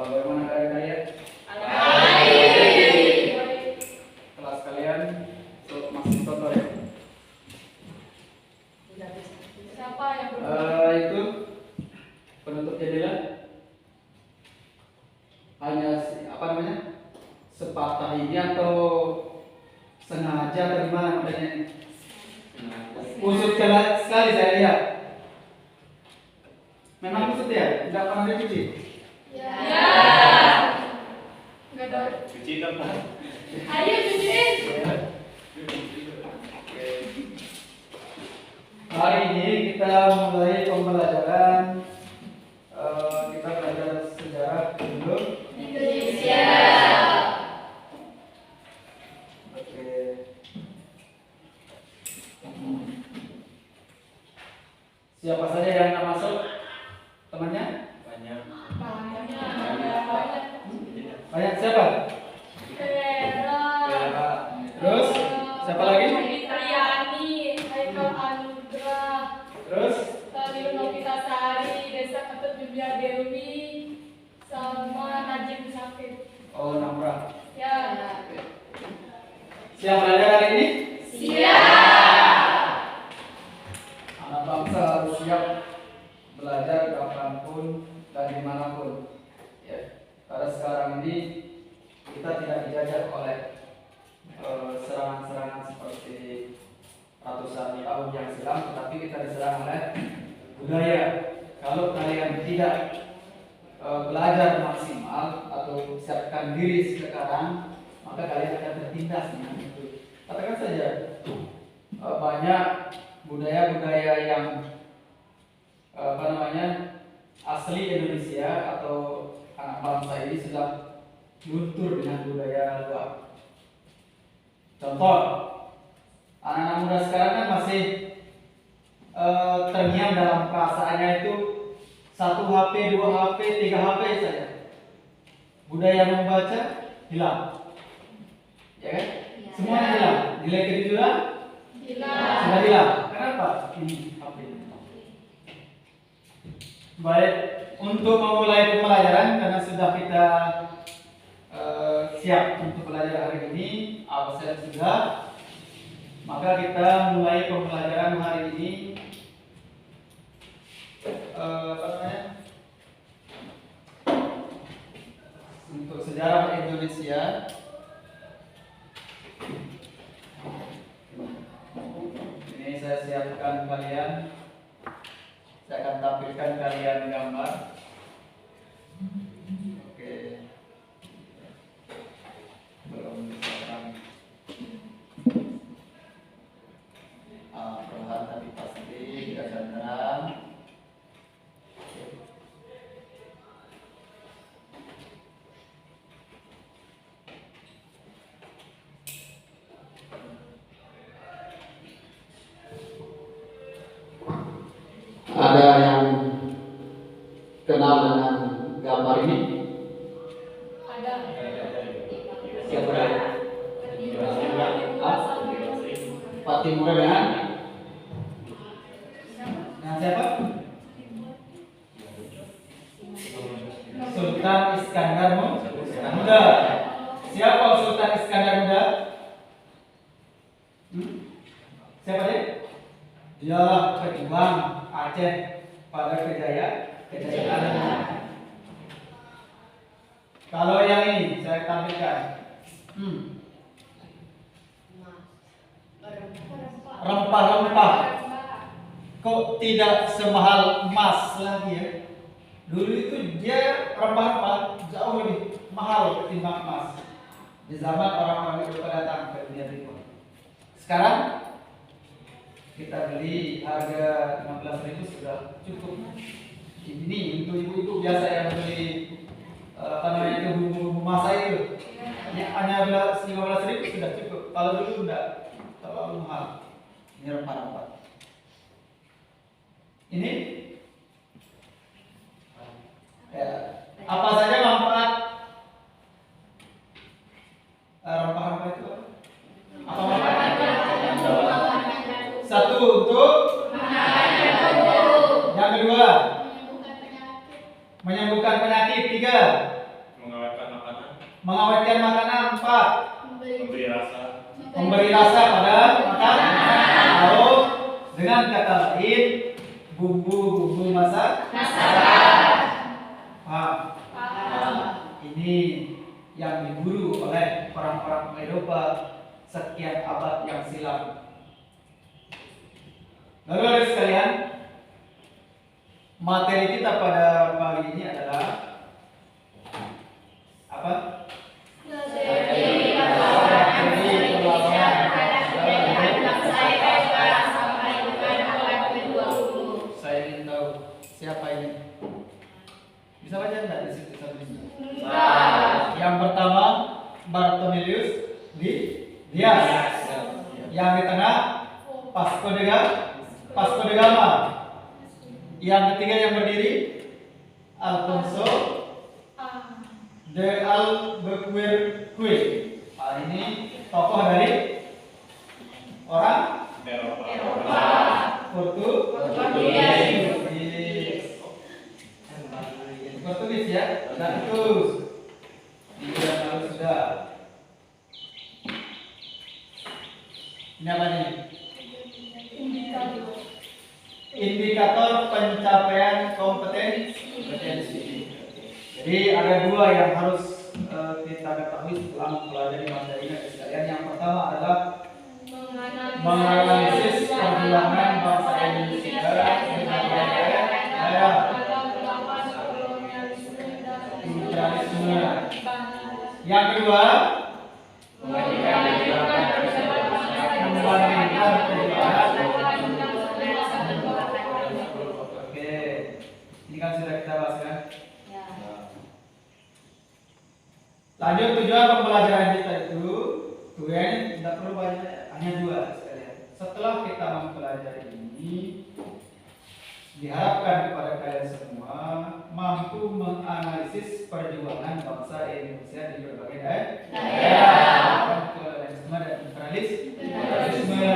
Bagaimana keadaan kalian? Baik. Kelas kalian masih kotor ya? Siapa yang Itu penutup jendela hanya apa namanya? Sepatah ini atau sengaja atau gimana modelnya ini? Kusut sekali saya lihat. Memang kusut ya? Tidak pernah dicuci? Ya. Enggak ada. Cuci dong. Ayo cuciin. Hari ini kita mulai pembelajaran. Kita belajar sejarah dulu. Indonesia. Oke. Siapa saja yang nggak masuk? Temannya? Banyak. Banyak siapa? Vera. Terus siapa lagi? Triani, Haikal Anugrah, Terus Tari Novitasari, Desa Ketut Bibia Dewi, sama Najib Sakit. oh Namra. Ya. Siap belajar hari ini? Siap. Anak bangsa harus siap belajar kapanpun dan dimanapun. Ya. Karena sekarang ini kita tidak dijajah oleh serangan-serangan seperti ratusan tahun yang silam, tetapi kita diserang oleh budaya. Kalau kalian tidak belajar maksimal atau siapkan diri sekarang, maka kalian akan tertindas dengan itu. Katakan saja banyak budaya-budaya yang apa namanya asli Indonesia atau anak bangsa ini sudah luntur dengan budaya luar. Contoh, anak-anak muda sekarang kan masih terngiang dalam perasaannya itu 1 HP, 2 HP, 3 HP saja. Budaya membaca hilang, ya kan? Semuanya hilang. Nilai kejujuran sudah hilang. Kenapa? Ini HP. Baik, untuk memulai pembelajaran karena sudah kita siap untuk belajar hari ini, absen sudah, maka kita mulai pembelajaran hari ini. Apa namanya? Untuk sejarah Indonesia. Ini saya siapkan kalian. Saya akan tampilkan kalian gambar. Oke. Belum misalkan perlahan tapi pasti akan terang. Ada yang kenal dengan gambar ini? Ada. Siapa? Fatimura dengan siapa? Sultan Iskandar Muda. Siapa Sultan Iskandar Muda? Siapa dia? Dialah pejuang Aceh pada kejayaan. Kalau yang ini saya tampilkan. Rempah-rempah kok tidak semahal emas lagi ya? Dulu itu dia rempah-rempah jauh lebih mahal ketimbang emas di zaman orang-orang itu datang ke dunia timur. Sekarang kita beli harga 15.000 sudah cukup. Ini untuk ibu-ibu biasa yang beli apa namanya itu bumbu masak itu. Hanya 15.000 sudah cukup. Kalau dulu enggak terlalu mahal. Ini rempah-rempah. Ini ya, apa saja manfaat rempah-rempah itu? Apa manfaatnya? Satu untuk yang kedua menyembuhkan penyakit. 3 Mengawetkan makanan. Mengawetkan makanan. 4. Memberi rasa. Memberi rasa pada makanan. Lalu dengan kata lain, bumbu-bumbu masak. Paham? Ini yang diburu oleh orang-orang Eropa sekian abad yang silam. Lalu ada sekalian, materi kita pada pagi ini adalah apa? Saya ingin tahu siapa ini. Bisa baca enggak di situ tulisannya? Yang pertama Bartolomelius Dias. Yang di tengah Vasco da Gama. Yang ketiga yang berdiri Alfonso de Albuquerque. Ini tokoh dari orang Eropa. Portugis ya. Dan itu sudah. Ini apa nih? Indikator pencapaian kompetensi. Jadi ada dua yang harus kita ketahui setelah mempelajari materi ini sekalian. Yang pertama adalah menganalisis perjuangan bangsa Indonesia dengan imperialisme. Yang kedua, membandingkan perjuangan. Oke, ini kan sudah kita bahas kan? Lanjut, tujuan pembelajaran kita itu tujuannya tidak perlu banyak, hanya dua sekalian. Setelah kita mempelajari ini, diharapkan kepada kalian semua mampu menganalisis perjuangan bangsa Indonesia di berbagai daerah, kolonialisme dan imperialisme.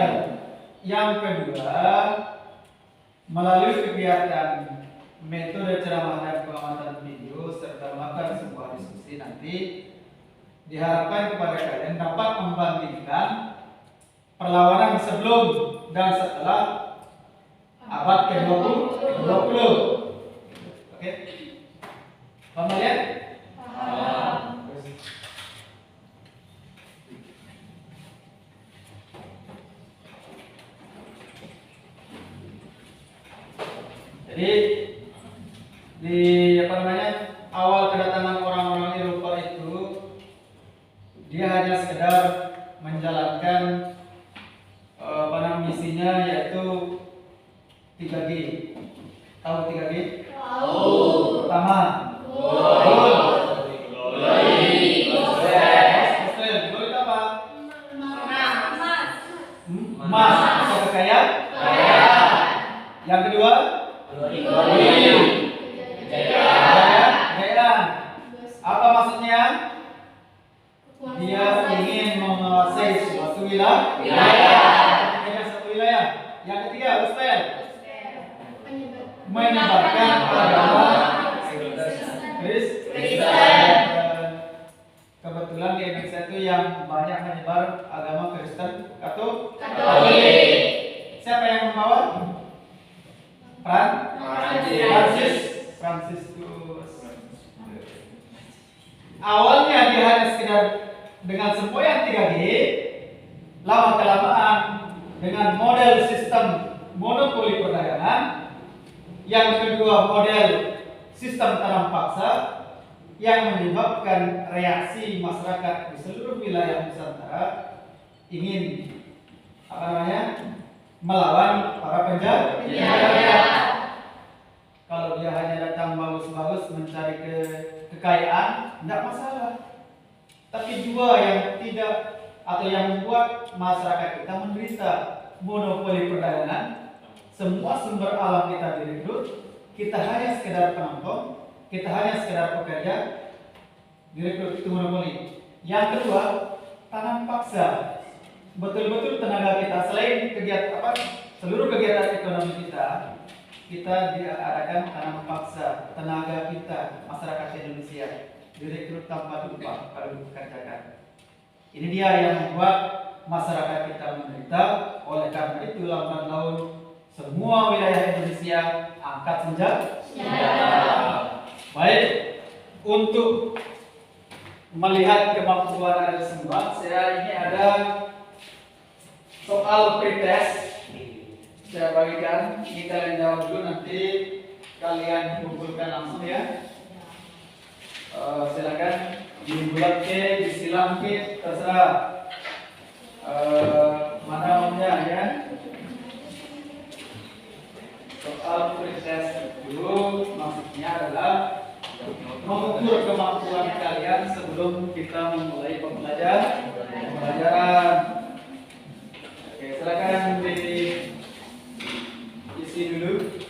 Yang kedua, melalui kegiatan metode ceramah dan pengamatan video serta melakukan sebuah diskusi nanti, diharapkan kepada kalian dapat membandingkan perlawanan sebelum dan setelah abad ke-20. Oke. Paham ya? Jadi di awal kedatangan orang-orang Eropa itu dia hanya sekedar menjalankan misinya, yaitu 3G. Tahu 3G? Pertama, emas atau kekayaan. Yang kedua, kekayaan. Apa maksudnya? Dia ingin menguasai suatu wilayah. Yang ketiga, menyebarkan agama Kristen. Kebetulan di Indonesia itu yang banyak menyebar agama Kristen Katolik. Siapa yang membawa? Fransiskus. Awalnya dia hanya sekedar dengan semboyan 3G, lama kelamaan dengan model sistem monopoli perdagangan, yang kedua model sistem tanam paksa yang menyebabkan reaksi masyarakat di seluruh wilayah Nusantara ingin melawan para penjajah. Kalau dia hanya datang bagus-bagus mencari kekayaan, tidak masalah. Tapi dua yang tidak atau yang membuat masyarakat kita menderita, monopoli perdagangan, semua sumber alam kita direkrut, kita hanya sekedar penonton, kita hanya sekedar pekerja, direkrut, itu monopoli. Yang kedua, tanam paksa. Betul-betul tenaga kita selain seluruh kegiatan ekonomi kita diadakan tanam paksa. Tenaga kita, masyarakat Indonesia direkrut tanpa upah kalau dikerjakan. Ini dia yang membuat masyarakat kita menderita. Oleh karena itu lambat laun semua wilayah Indonesia angkat senjata. Baik, untuk melihat kemampuan Anda semua, saya ini ada soal pretest. Saya bagikan, ini kalian jawab dulu, nanti kalian kumpulkan langsung ya. Silakan dibulat ke, disilang ke, terserah. Mana maunya ya? Soal pretest dulu, maksudnya adalah mengukur kemampuan kalian sebelum kita memulai pembelajaran. Oke, silakan diisi dulu.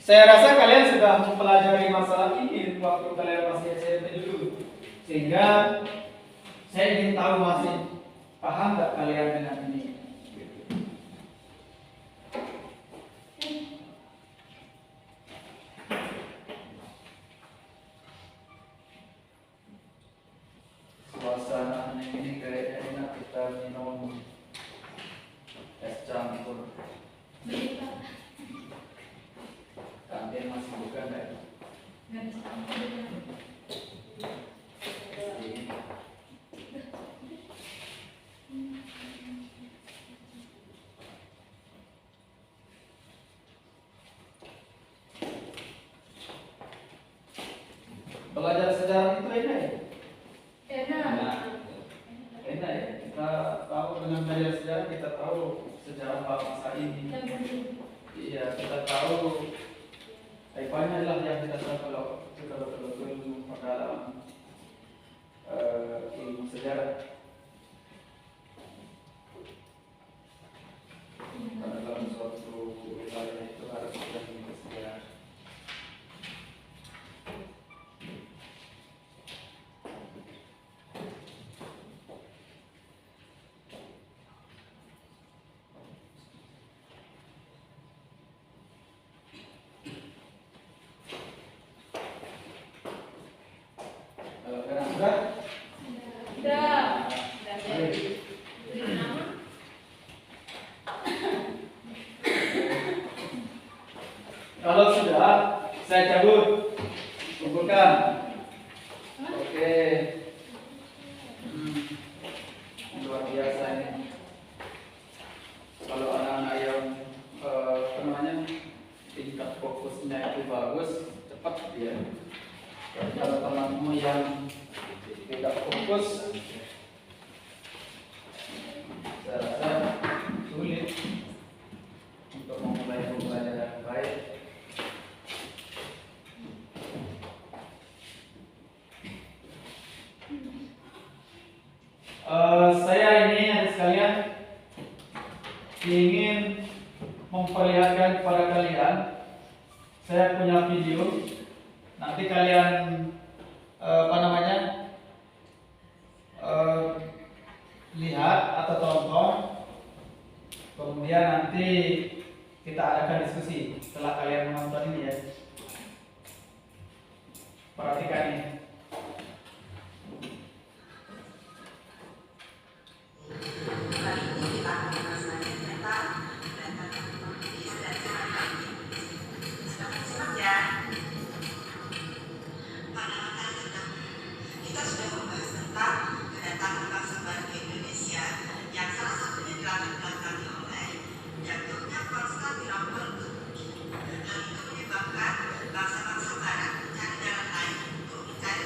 Saya rasa kalian sudah mempelajari masalah ini waktu kalian masih SMP dulu, sehingga saya ingin tahu masih paham nggak kalian dengan ini. Suasana ini kayaknya enak, kita minum es campur. Kantin masih buka nggak? Belajar sejarah itu enak ya? Enak ya? Kita tahu dengan belajar sejarah, kita tahu sejarah bangsa ini. Iya, kita tahu. Banyak lah yang kita tahu kalau betul-betul dalam ilmu sejarah. Karena dalam suatu wilayah itu harus ada ilmu sejarah. Kalau sudah, saya cabut, kumpulkan. Oke, luar biasa ini. Kalau anak-anak yang tingkat fokusnya itu bagus, cepat dia. Kalau temanmu yang tidak fokus, saya rasa sulit untuk memulai pembelajaran baik. Saya ini adik sekalian ingin memperlihatkan kepada kalian, saya punya video. Nanti kalian lihat atau tonton, kemudian nanti kita adakan diskusi setelah kalian menonton ini ya. Perhatikan ini. Bangsa-bangsa barat mencari jalan lain untuk mencari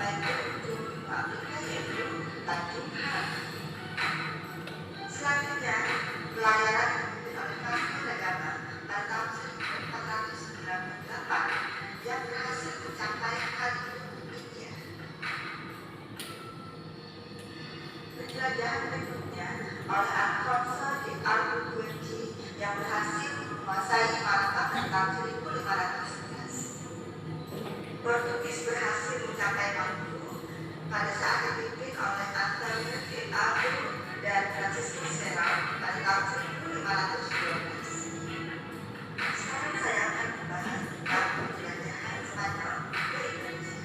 sampai ke ujung benua Afrika yaitu Tanjung Han. Selanjutnya, pelayaran dipimpin oleh Vasco da Gama pada tahun 1498 yang berhasil mencapai Kalimantan India. Penjelajahan berikutnya oleh Alfonso de Albuquerque yang berhasil menguasai Malta pada tahun 1511. Portugis berhasil mencapai Maluku pada saat dipimpin oleh Antonio de Albu dan Francisco Serra pada tahun 1512. Sekarang saya akan membahas tentang penjelajahan Spanyol ke Indonesia.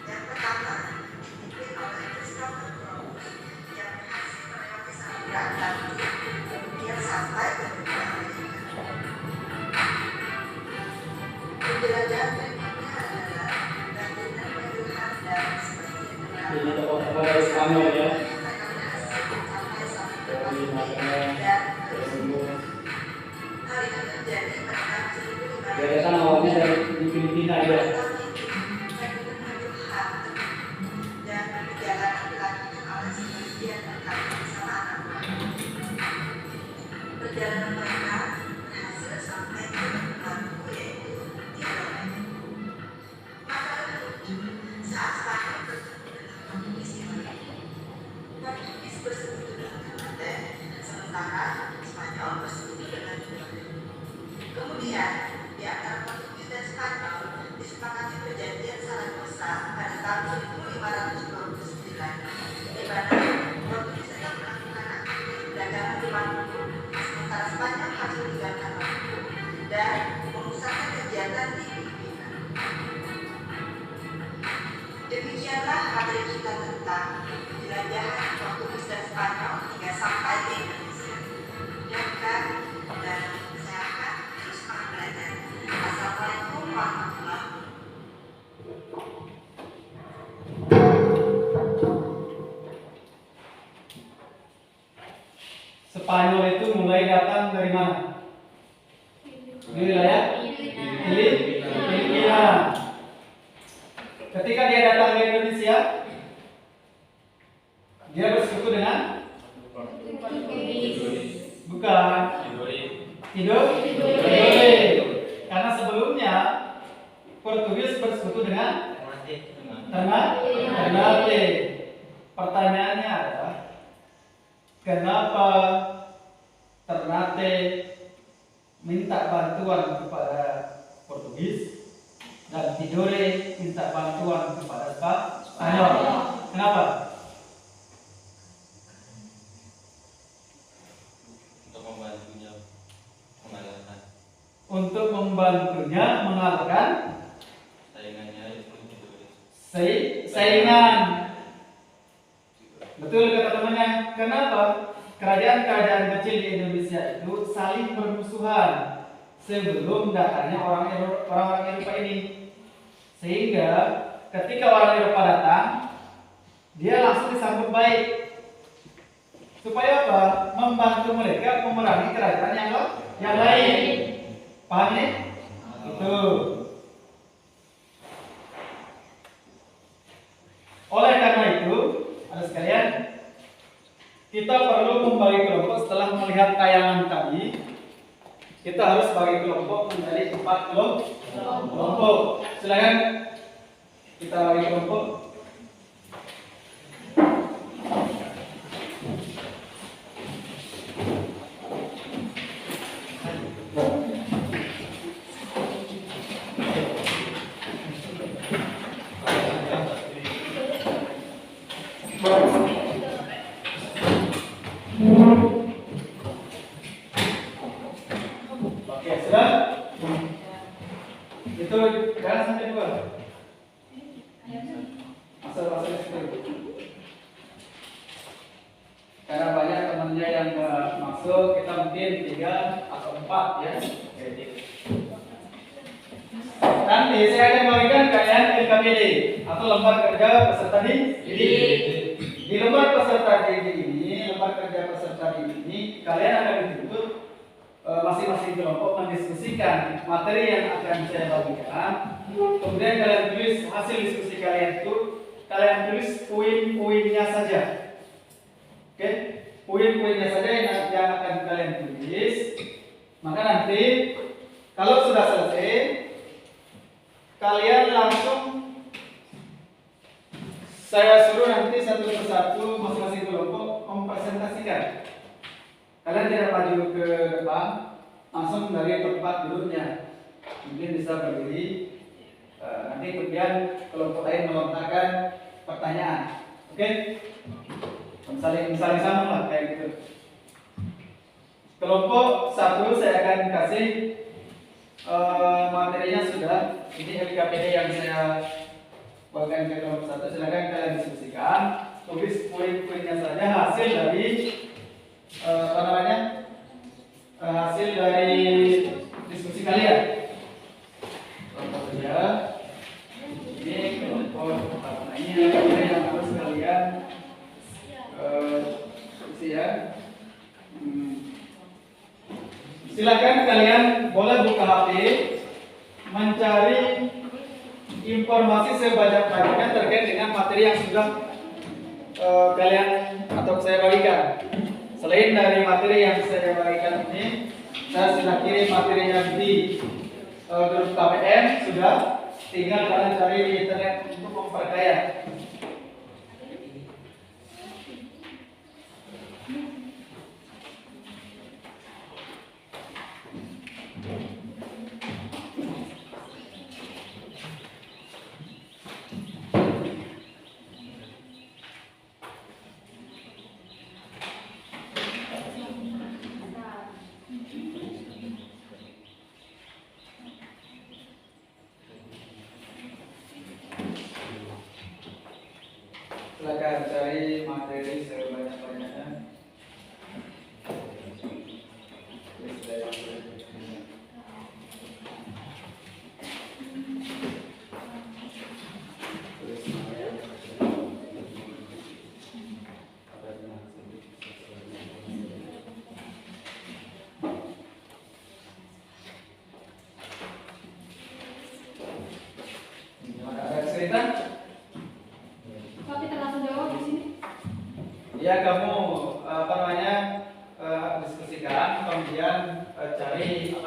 Yang pertama dipimpin oleh Christopher Columbus yang berhasil melewati Samudra Atlantik kemudian sampai ke benua Amerika. Penjelajahan berikutnya adalah Ferdinand Magellan dan Sebastian Cabral. Ini tokoh-tokoh Spanyol ya. Mereka berhasil mencapai Samudra Dari Pasifik Magellan, dan Columbus. hal ini terjadi pada tahun 1500. Dia datang awalnya dari di Filipina ya. Dan perjalanan dilanjutkan oleh Sebastian Cabral bersama anak buahnya. Perjalanan mereka berhasil sampai ke Maluku yaitu Tidore. Masalah lucu saat Spanyol bersekutu dengan Portugis di Maluku. Portugis bersekutu dengan Ternate, sementara Spanyol bersekutu dengan Tidore. Kemudian, di antara Portugis dan Spanyol disepakati perjanjian Saragossa pada tahun 1529, di mana Portugis tetap melakukan aktivitas perdagangan di Maluku, sementara Spanyol harus meninggalkan Maluku dan memusatkan kegiatan di Filipina. Demikianlah materi kita tentang penjelajahan Portugis dan Spanyol hingga sampai di Indonesia. Mudah-mudahan dan sehat terus semangat belajar. Assalamualaikum warahmatullahi wabarakatuh. Spanyol itu mulai datang dari mana? Di wilayah Filipina. Ketika dia datang ke Indonesia, dia bersekutu dengan bukan Tidore. Karena sebelumnya Portugis bersekutu dengan Ternate. Pertanyaannya adalah kenapa Ternate minta bantuan kepada Portugis dan Tidore minta bantuan kepada Spanyol? Kenapa? Untuk membantunya mengalahkan saingan. Betul kata temannya. Kenapa? Kerajaan-kerajaan kecil di Indonesia itu saling bermusuhan sebelum datangnya orang-orang Eropa ini. Sehingga ketika orang Eropa datang, dia langsung disambut baik. Supaya apa? Membantu mereka memerangi kerajaan yang lain. Paham ya? Itu. Oleh karena itu, ada sekalian, kita perlu membagi kelompok setelah melihat tayangan tadi. Kita harus bagi kelompok menjadi 4 kelompok. Silakan kita bagi kelompok. Oke, sudah? Itu jangan sampai 2. Masuk situ. Karena banyak temannya yang masuk, kita mungkin 3 atau 4 ya. Oke. Nanti saya akan bagikan kalian LKPD atau lembar kerja peserta didik. Di lembar peserta didik ini, lembar kerja peserta didik ini, kalian akan dituntut masing-masing kelompok mendiskusikan materi yang akan saya bagikan. Kemudian kalian tulis hasil diskusi kalian itu kalian tulis poin-poinnya saja. Oke, poin-poinnya saja yang akan kalian tulis. Maka nanti kalau sudah selesai, kalian langsung saya suruh nanti satu persatu masing-masing kelompok mempresentasikan. Kalian tidak maju ke depan, langsung dari tempat duduknya. Mungkin bisa berdiri. Nanti kemudian kelompok lain melontarkan pertanyaan. Oke? Saling sambung lah kayak gitu. Kelompok satu saya akan kasih materinya sudah. Ini LKPD yang saya bagikan ke kelompok satu. Silakan kalian diskusikan. Tulis poin-poinnya saja hasil dari hasil dari diskusi kalian. Kelompok kerja. Ini kelompok partnernya yang harus kalian isi ya. Silakan kalian boleh buka HP, mencari informasi sebanyak-banyaknya terkait dengan materi yang sudah kalian atau saya bagikan. Selain dari materi yang saya bagikan ini, saya sudah kirim materi yang di grup KPM sudah. Tinggal kalian cari di internet untuk memperkaya. Silakan cari materi sebanyak-banyaknya. Ada kesulitan? Kok kita langsung jawab di sini? Ya kamu diskusikan, kemudian cari itu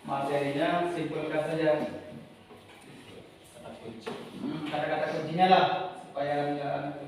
materinya, simpulkan saja. Kata-kata kuncinya lah supaya jalan itu.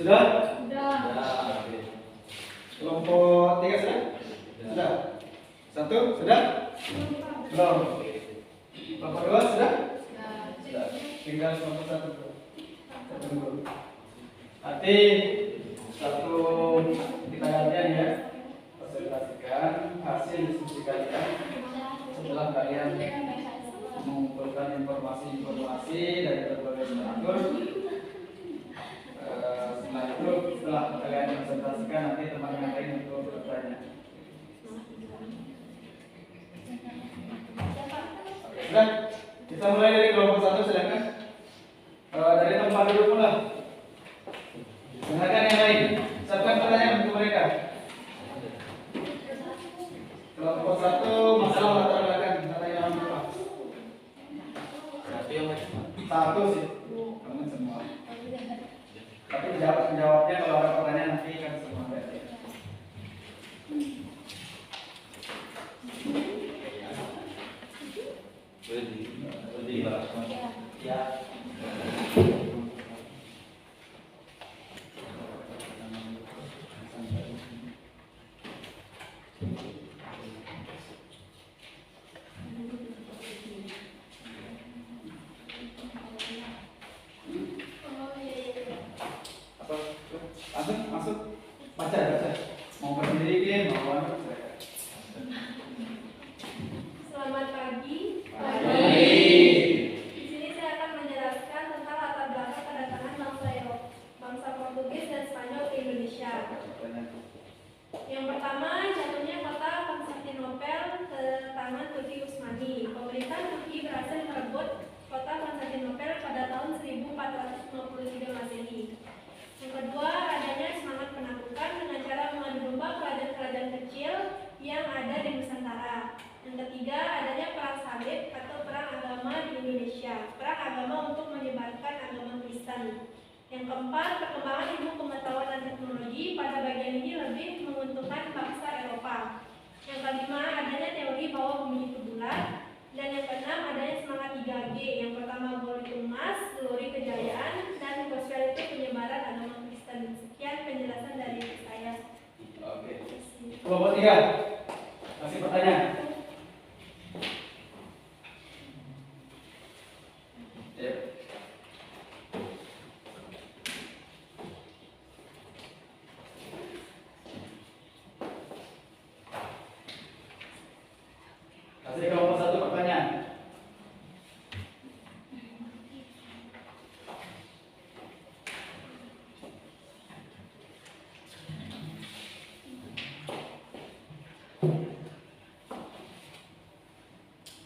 Sudah? Sudah. Oke. Kelompok 3 sudah? Sudah. 1 sudah? Belum. Kelompok 2 sudah? Sudah. Tinggal kelompok 1 dulu. Satu dulu. Nanti satu kita gantian ya. Presentasikan hasil diskusi kalian setelah kalian mengumpulkan informasi-informasi dari berbagai literatur. Setelah itu, setelah kalian presentasikan, nanti teman yang lain untuk bertanya. Oke, sudah. Kita mulai dari kelompok 1, silakan. Dari tempat duduk pula. Dengarkan yang lain. Siapkan pertanyaan untuk mereka. Kelompok 1, masalah latar belakang. Tanya orang tua. Satu sih. Kamu semua. Tapi jawabnya kalau ada pertanyaan nanti kan semua ada. Ya. Masuk. Baca. Mau berdiri kan, mau apa? Selamat pagi. Di sini saya akan menjelaskan tentang latar belakang kedatangan bangsa Portugis dan Spanyol ke Indonesia. Yang pertama, jatuhnya kota Konstantinopel ke tangan Turki Utsmani. Pemerintahan Turki berhasil merebut kota Konstantinopel pada tahun 1453 Masehi. Yang kedua, adanya semangat penaklukan dengan cara mengadu domba kerajaan-kerajaan kecil yang ada di Nusantara. Yang ketiga, adanya perang salib atau perang agama di Indonesia. Perang agama untuk menyebarkan agama Kristen. Yang keempat, perkembangan ilmu pengetahuan dan teknologi pada bagian ini lebih menguntungkan bangsa Eropa. Yang kelima, adanya teori bahwa bumi itu bulat. Dan yang keenam, adanya semangat 3G. Yang pertama, glory emas, glory kejayaan, dan prosperity penyebaran agama Kristen. Sekian penjelasan dari saya. Oke. Kelompok 3. Kasih pertanyaan. Ya. Kasih kelompok 1 pertanyaan.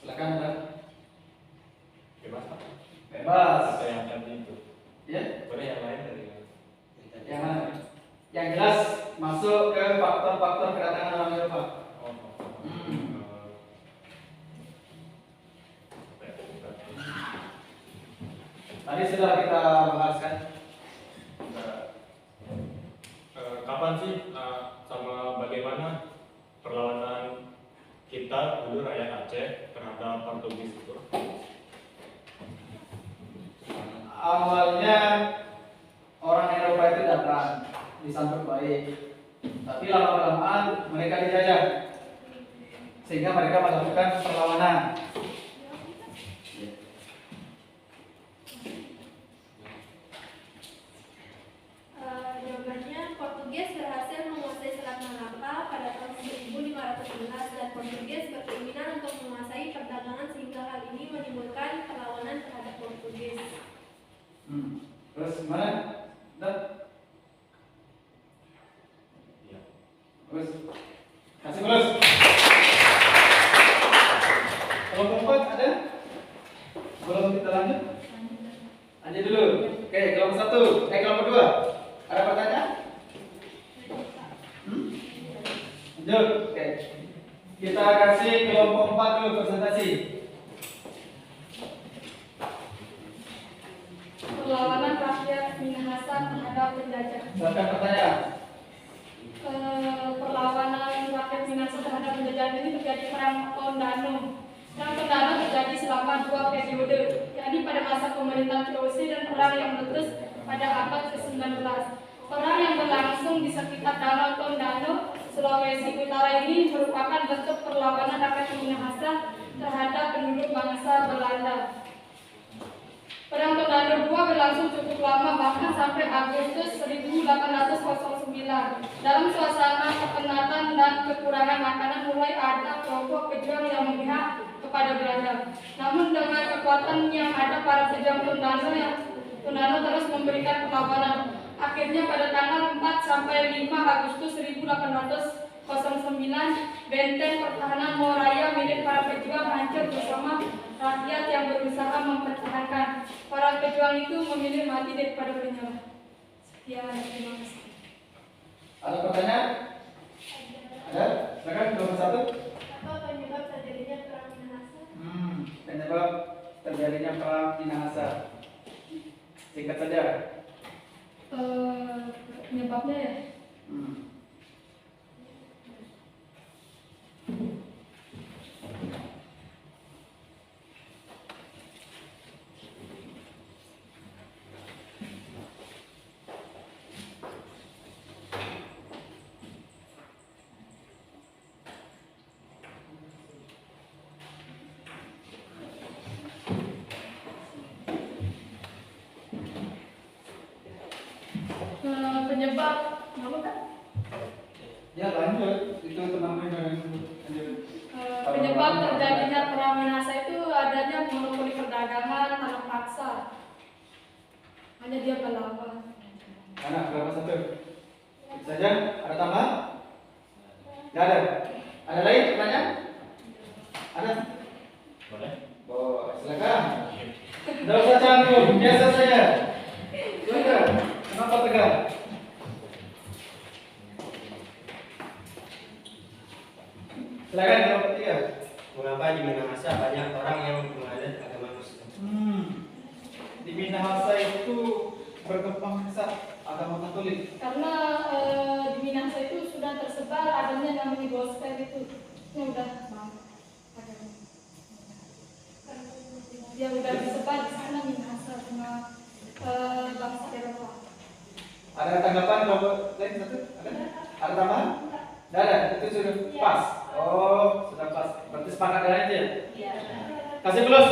Silakan, Pak. Bebas Pak. Bebas. Atau yang tadi itu. Ya. Boleh yang lain dari Yang mana? Yang jelas masuk ke faktor-faktor kedatangan orang Eropa. Tadi sudah kita bahas kan. Kapan sih sama bagaimana perlawanan kita dulu rakyat Aceh terhadap Portugis itu? Awalnya orang Eropa itu datang disambut baik, tapi lama-kelamaan mereka dijajah sehingga mereka melakukan perlawanan. Jawabannya, Portugis berhasil menguasai Selat Malaka pada tahun 1511 dan Portugis berkeinginan untuk menguasai perdagangan sehingga hal ini menimbulkan perlawanan terhadap Portugis. Terus gimana? Udah? Iya. Terus kasih terus. Kelompok 4 ada? Belum kita lanjut? Lanjut dulu. Oke, kelompok 1. Kelompok 2. Ada pertanyaan? Lanjut. Oke. Kita kasih kelompok 4 dulu presentasi. Perlawanan rakyat Minahasa terhadap penjajah. Silakan pertanyaan. Perlawanan rakyat Minahasa terhadap penjajahan ini terjadi perang Tondano. Perang Tondano terjadi selama 2 periode, yakni pada masa pemerintahan VOC dan perang yang meletus pada abad ke-19. Perang yang berlangsung di sekitar Danau Tondano, Sulawesi Utara ini merupakan bentuk perlawanan rakyat Minahasa terhadap penduduk bangsa Belanda. Perang Tondano II berlangsung cukup lama, bahkan sampai Agustus 1809. Dalam suasana kepenatan dan kekurangan makanan, mulai ada kelompok pejuang yang memihak kepada Belanda. Namun dengan kekuatan yang ada, para pejuang Tondano terus memberikan perlawanan. Akhirnya pada tanggal 4 sampai 5 Agustus 1809, benteng pertahanan Moraya milik para pejuang hancur bersama rakyat yang berusaha mempertahankan. Para pejuang itu memilih mati daripada menyerah. Sekian, terima kasih. Ada pertanyaan? Ada? Silakan nomor 1. Apa penyebab terjadinya perang Minahasa? Penyebab terjadinya perang Minahasa. Singkat saja. Penyebabnya ya? Penyebab apa kan? Ya lanjut, itu teman-teman lanjut. Penyebab terjadinya perang Minahasa itu adanya monopoli perdagangan tanah paksa. Hanya dia melawan. Anak berapa satu? Itu saja? Ada tambahan? Tidak ada. Ada lain pertanyaan? Ada? Boleh? Oh, silakan. Tidak usah canggung, biasa saja. Silakan. Kenapa tegang? Silakan nomor 3. Mengapa di Minahasa banyak orang yang menganut agama Muslim? Di Minahasa itu berkembang pesat agama Katolik. Karena di Minahasa itu sudah tersebar adanya namanya gospel itu. Yang udah dia udah disebar di sana Minahasa sama bangsa Eropa. Ada tanggapan nomor lain satu? Ada tambahan? Tidak ada, itu sudah pas. Oh, sudah pas. Berarti sepakat dengan itu ya? Iya. Kasih plus.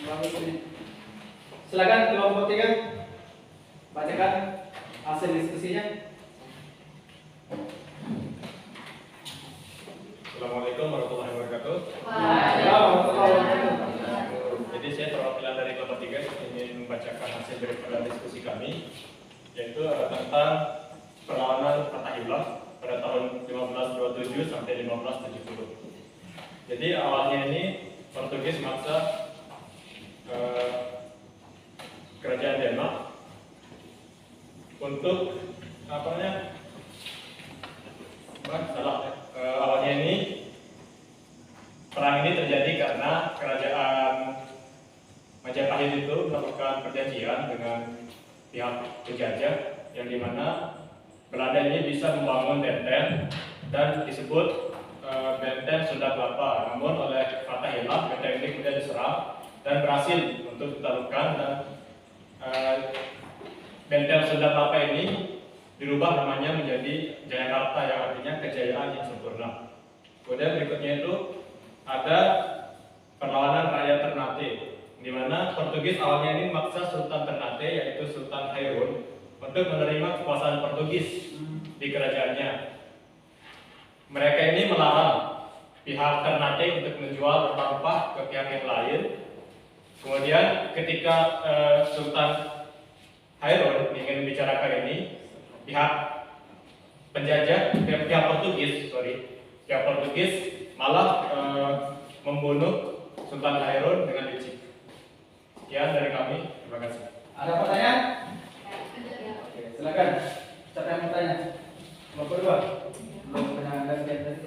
Bagus ini. Silakan kelompok 3 bacakan hasil diskusinya. Assalamualaikum warahmatullahi wabarakatuh. Jadi saya perwakilan dari kelompok 3 ingin membacakan hasil daripada diskusi kami, yaitu tentang perlawanan Fatahillah pada tahun 1527 sampai 1570. Jadi awalnya ini Portugis maksa kerajaan Denmark untuk awalnya ini perang ini terjadi karena kerajaan Majapahit itu melakukan perjanjian dengan pihak penjajah yang dimana Belanda ini bisa membangun benteng dan disebut benteng Sunda Kelapa. Namun oleh Fatahillah benteng ini kemudian diserang dan berhasil untuk ditaklukkan, dan benteng Sunda Kelapa ini dirubah namanya menjadi Jayakarta, yang artinya kejayaan yang sempurna. Kemudian berikutnya itu ada perlawanan rakyat Ternate, di mana Portugis awalnya ini memaksa Sultan Ternate yaitu Sultan Hairun untuk menerima kekuasaan Portugis di kerajaannya. Mereka ini melarang pihak Ternate untuk menjual rempah-rempah ke pihak yang lain. Kemudian ketika Sultan Hairun ingin membicarakan ini, pihak Portugis malah membunuh Sultan Hairun dengan licik. Sekian dari kami, terima kasih. Ada pertanyaan? Oke, silakan. Siapa yang bertanya? Nomor 2. Belum pernah ada tadi.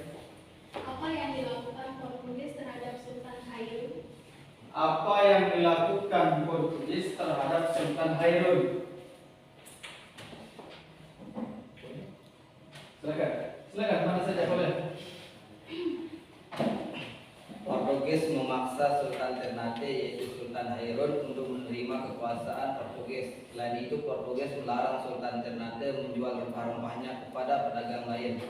Apa yang dilakukan Portugis terhadap Sultan Hairun? Apa yang dilakukan Portugis terhadap Sultan Hairun? Silakan. Silakan, mana saja boleh. Portugis Portugis memaksa Sultan Ternate yaitu Sultan Hairun untuk menerima kekuasaan Portugis. Selain itu Portugis melarang Sultan Ternate menjual rempah-rempahnya kepada pedagang lain.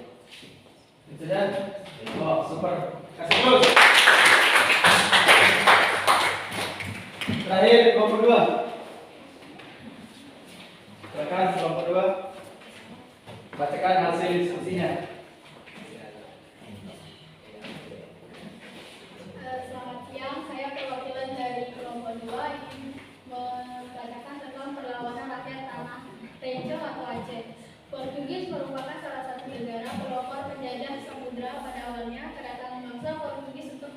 Itu dan. Oh, super. Kasih terus. Terakhir kelompok 2. Silakan kelompok 2. Bacakan hasil diskusinya. Selamat siang, saya perwakilan dari kelompok 2 ingin membacakan tentang perlawanan rakyat tanah Rencong atau Aceh. Portugis merupakan salah satu negara pelopor penjajah samudra pada awalnya. Kedatangan bangsa Portugis untuk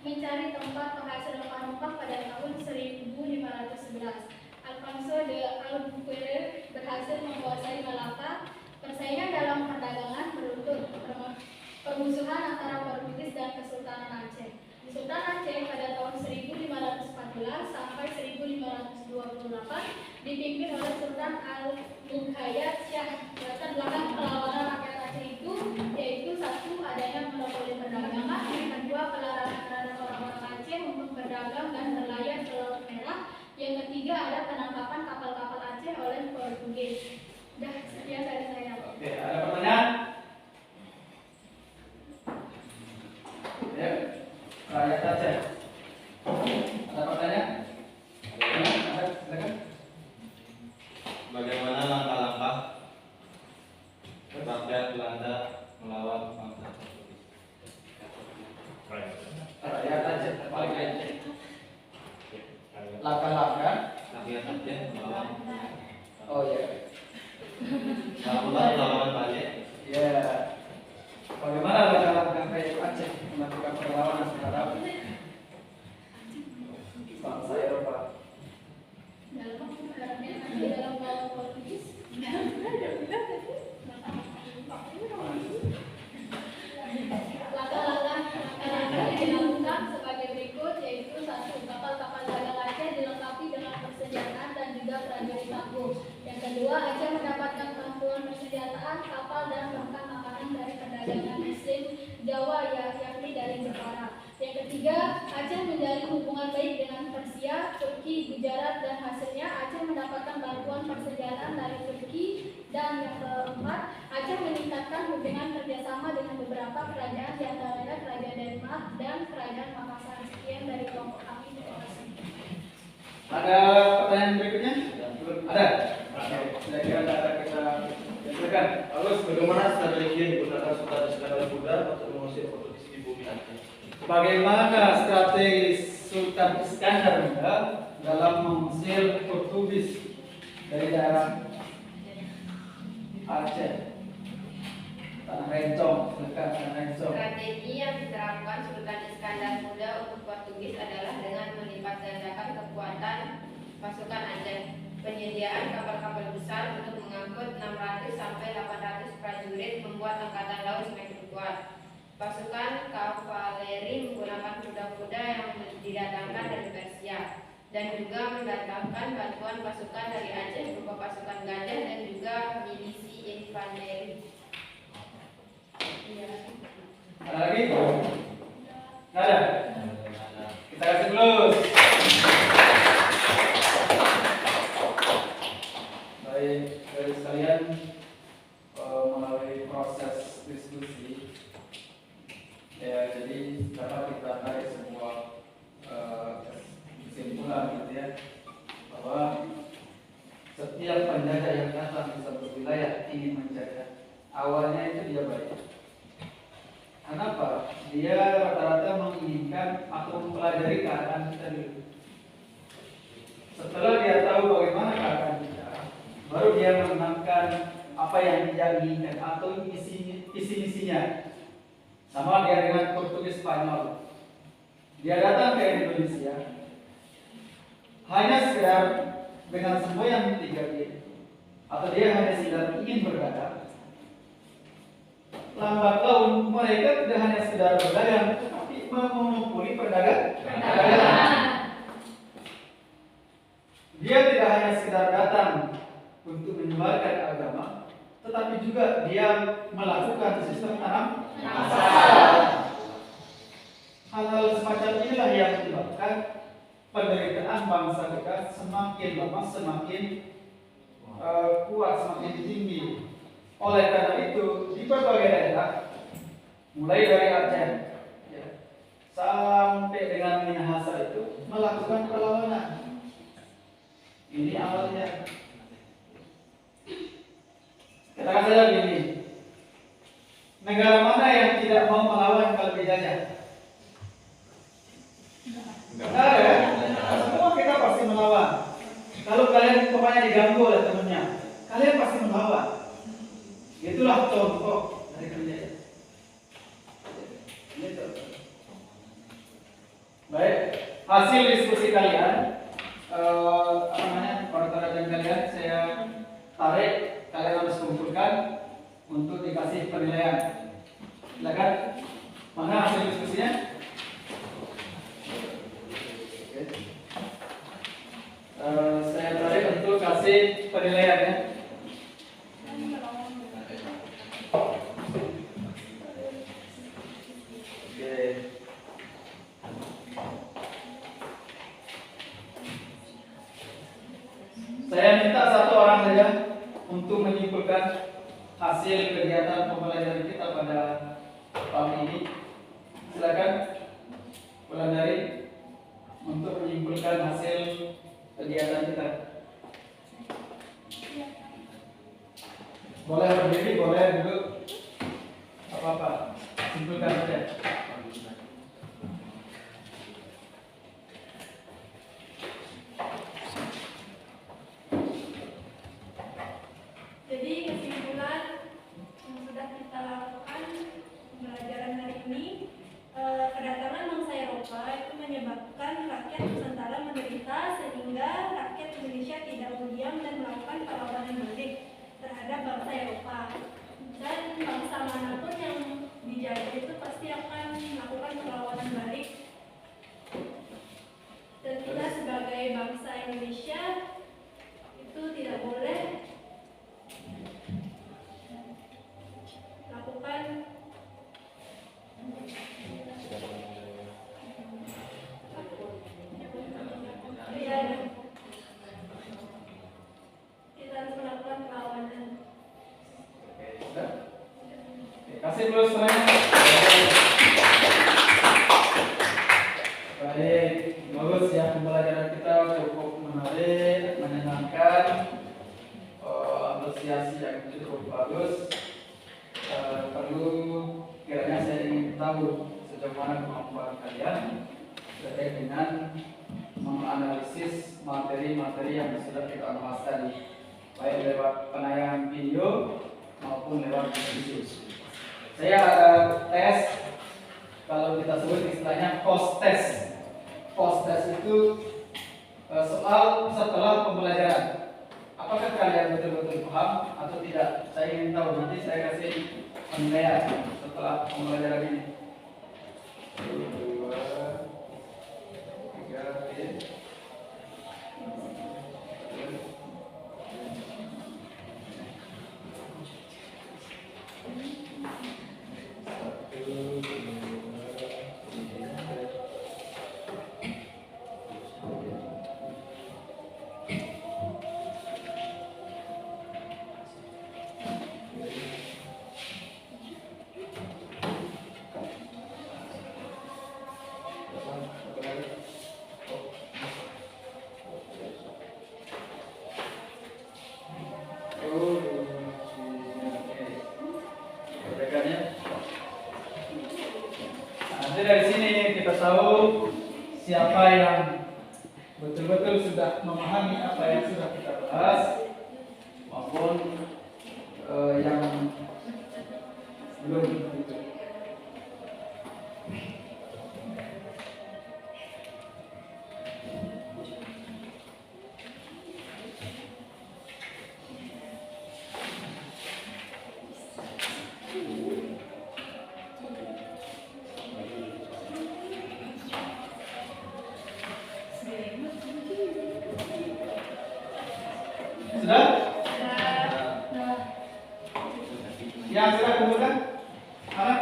mencari tempat penghasil rempah-rempah pada tahun 1511. Alfonso de Albuquerque berhasil menguasai Malaka. Persaingan dalam perdagangan beruntun, permusuhan antara Portugis dan Kesultanan Aceh. Sultan Aceh pada tahun 1514 sampai 1528 dipimpin oleh Sultan Al-Muhayyad Shah. Latar belakang perlawanan rakyat Aceh itu yaitu satu, adanya monopoli perdagangan, yang kedua pelarangan terhadap orang-orang Aceh untuk berdagang dan berlayar ke Laut Merah, yang ketiga ada penangkapan kapal-kapal Aceh oleh Portugis. Dah, sekian dari saya. Oke, ada pertanyaan? Ya, rakyat Aceh. Ada pertanyaan? Ada, silakan. Bagaimana langkah-langkah rakyat Belanda melawan bangsa Portugis? Rakyat Aceh, paling Aceh. Langkah-langkah. Rakyat Aceh melawan Oh ya. melawan balik. Ya. Bagaimana langkah-langkah rakyat Aceh melakukan perlawanan terhadap bangsa Eropa? Dalam melawan Portugis. Langkah-langkah yang dilakukan sebagai berikut, yaitu satu, kapal-kapal dagang Aceh dilengkapi dengan persenjataan dan juga prajurit tangguh. Yang kedua, Aceh mendapatkan bantuan persenjataan, kapal dan bahkan makanan dari perdagangan Muslim Jawa yakni dari Jepara. Yang ketiga, Aceh menjalin hubungan baik dengan Persia, Turki, Gujarat, dan hasilnya Aceh mendapatkan bantuan persenjataan dari Turki. Dan yang keempat, Aceh meningkatkan hubungan kerjasama dengan beberapa kerajaan, di antaranya Kerajaan Denmark dan Kerajaan Makassar. Sekian dari kelompok kami. Terima kasih. Ada pertanyaan berikutnya? Ada. Kira-kira ada kita silakan. Lalu bagaimana strategi yang digunakan Sultan Iskandar Muda untuk mengusir Portugis di bumi Aceh? Bagaimana strategi Sultan Iskandar Muda dalam mengusir Portugis dari daerah Aceh, tanah Rencong, dekat tanah Rencong? Strategi yang diterapkan Sultan Iskandar Muda untuk Portugis adalah dengan melipat gandakan kekuatan pasukan Aceh, penyediaan kapal-kapal besar untuk mengangkut 600 sampai 800 prajurit, membuat angkatan laut semakin kuat. Pasukan kavaleri menggunakan kuda-kuda yang didatangkan dari Persia, dan juga mendatangkan bantuan pasukan dari Aceh berupa pasukan gajah dan juga milisi infanteri. Ada lagi? Nggak ada? Kita kasih plus. Baik, dari sekalian melalui proses diskusi, ya jadi dapat kita tarik sebuah kesimpulan gitu ya, bahwa setiap penjajah yang datang di satu wilayah ingin menjajah, awalnya itu dia baik. Kenapa? Dia rata-rata menginginkan atau mempelajari keadaan kita dulu. Setelah dia tahu bagaimana keadaan kita, baru dia menentukan apa yang dia inginkan atau isi-misinya. Sama dia dengan Portugis Spanyol. Dia datang ke Indonesia hanya sekedar dengan semboyan 3G, atau dia hanya sekedar ingin berdagang. Lambat laun mereka tidak hanya sekedar berdagang, tetapi memonopoli perdagangan. Dia tidak hanya sekedar datang untuk menyebarkan agama, tetapi juga dia melakukan sistem tanam pasar. Hal hal-hal semacam inilah yang menyebabkan penderitaan bangsa kita semakin lama semakin kuat, semakin tinggi. Oleh karena itu, di berbagai daerah, mulai dari Aceh ya, sampai dengan Minahasa itu melakukan perlawanan. Ini awalnya. Katakan saja begini, negara mana yang tidak mau melawan kalau dijajah? Enggak ada kan? Semua kita pasti melawan. Kalau kalian pokoknya diganggu oleh temannya, kalian pasti melawan. Itulah contoh dari kerja. Gitu. Baik, hasil diskusi kalian, apa namanya, pertanyaan kalian saya tarik, kalian harus kumpulkan untuk dikasih penilaian. Silakan. Mana hasil diskusinya? Saya tarik untuk kasih penilaian ya. Saya minta satu orang saja untuk menyimpulkan hasil kegiatan pembelajaran kita pada tahun ini. Silakan, Wulandari, untuk menyimpulkan hasil kegiatan kita. Boleh berdiri, boleh duduk, apa-apa, simpulkan saja. Jadi kesimpulan yang sudah kita lakukan pembelajaran hari ini, kedatangan bangsa Eropa itu menyebabkan rakyat Nusantara menderita sehingga rakyat Indonesia tidak diam dan melakukan perlawanan balik terhadap bangsa Eropa. Dan bangsa manapun yang dijajah itu pasti akan melakukan perlawanan balik. Dan kita sebagai bangsa Indonesia itu tidak boleh lakukan ya, kita harus melakukan perlawanan. Kasih dulu semuanya. Baik, bagus ya, pembelajaran kita cukup menarik, menyenangkan, antusiasi yang cukup bagus. Perlu kiranya saya ingin tahu sejauh mana kemampuan kalian terkait dengan menganalisis materi-materi yang sudah kita bahas tadi, baik lewat penayangan video maupun lewat diskusi. Saya ada tes, kalau kita sebut istilahnya post test. Post test itu soal setelah pembelajaran. Apakah kalian betul-betul paham atau tidak? Saya ingin tahu, nanti saya kasih penilaian setelah pembelajaran ini. 2, 3, 4. Dari sini kita tahu siapa yang betul-betul sudah memahami apa yang sudah kita bahas maupun yang belum. Sudah? Yang sudah kumpulkan? Mana?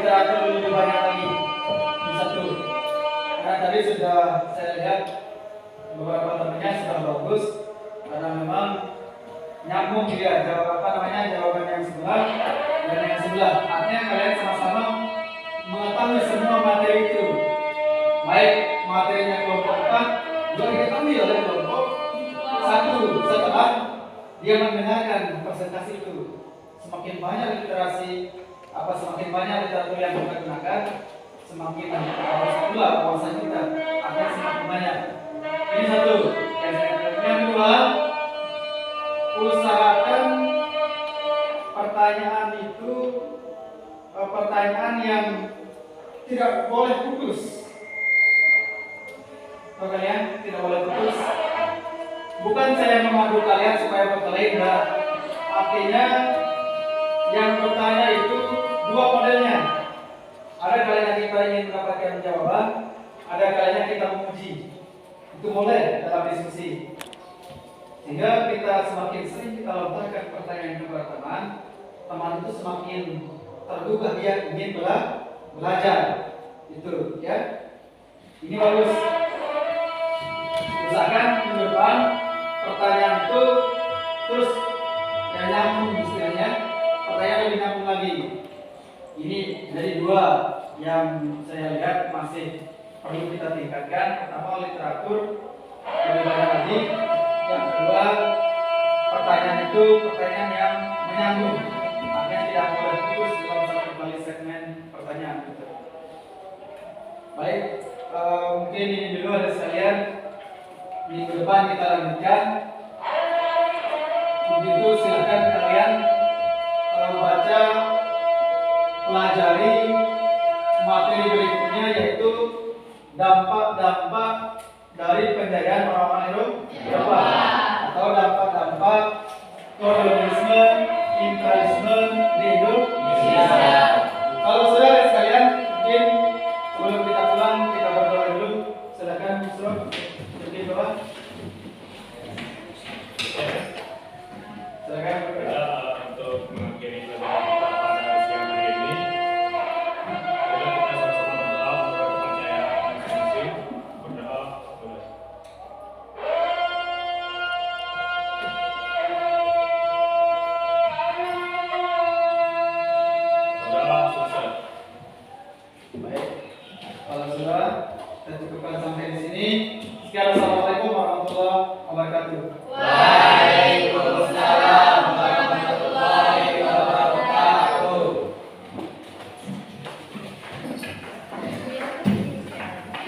literatur lebih banyak lagi. Ini satu. Karena tadi sudah saya lihat beberapa temannya sudah bagus, karena memang nyambung juga jawaban yang sebelah dan yang sebelah. Artinya kalian sama-sama mengetahui semua materi itu, baik materinya kelompok 4 juga diketahui oleh kelompok 1 setelah dia mendengarkan presentasi itu. Semakin banyak semakin banyak literatur yang kita gunakan, semakin harus pula wawasan kita akan semakin banyak. Ini satu. Yang kedua, usahakan pertanyaan itu pertanyaan yang tidak boleh putus. Tahu kalian tidak boleh putus. Bukan saya memadu kalian supaya berkelahi, enggak. Artinya yang bertanya itu dua modelnya. Ada kalanya kita ingin mendapatkan jawaban, ada kalanya kita menguji. Itu boleh dalam diskusi. Sehingga kita semakin sering kita lontarkan pertanyaan kepada teman, teman itu semakin tergugah dia ingin belajar. Itu ya. Ini bagus. Usahakan minggu depan pertanyaan itu terus nyambung istilahnya. Pertanyaan lebih nyambung lagi. Ini dari dua yang saya lihat masih perlu kita tingkatkan. Pertama, literatur lebih banyak lagi. Yang kedua, pertanyaan itu pertanyaan yang menyambung. Artinya tidak boleh putus dalam satu kali segmen pertanyaan. Baik, mungkin ini dulu ada sekalian. Minggu depan kita lanjutkan. Begitu silakan kalian baca, pelajari materi berikutnya, yaitu dampak-dampak dari penjajahan orang-orang Eropa atau dampak-dampak kolonialisme, imperialisme di Indonesia. Kalau sudah sekalian, mungkin sebelum kita pulang kita berdoa dulu. Silakan Musro, jadi doa. Silakan. Untuk mengakhiri pelajaran kita pada siang hari ini, kita sama-sama berdoa untuk kepercayaan masing-masing. Berdoa boleh. Berdoa sukses. Baik, kalau sudah kita cukupkan sampai di sini. Sekian, assalamualaikum warahmatullahi wabarakatuh.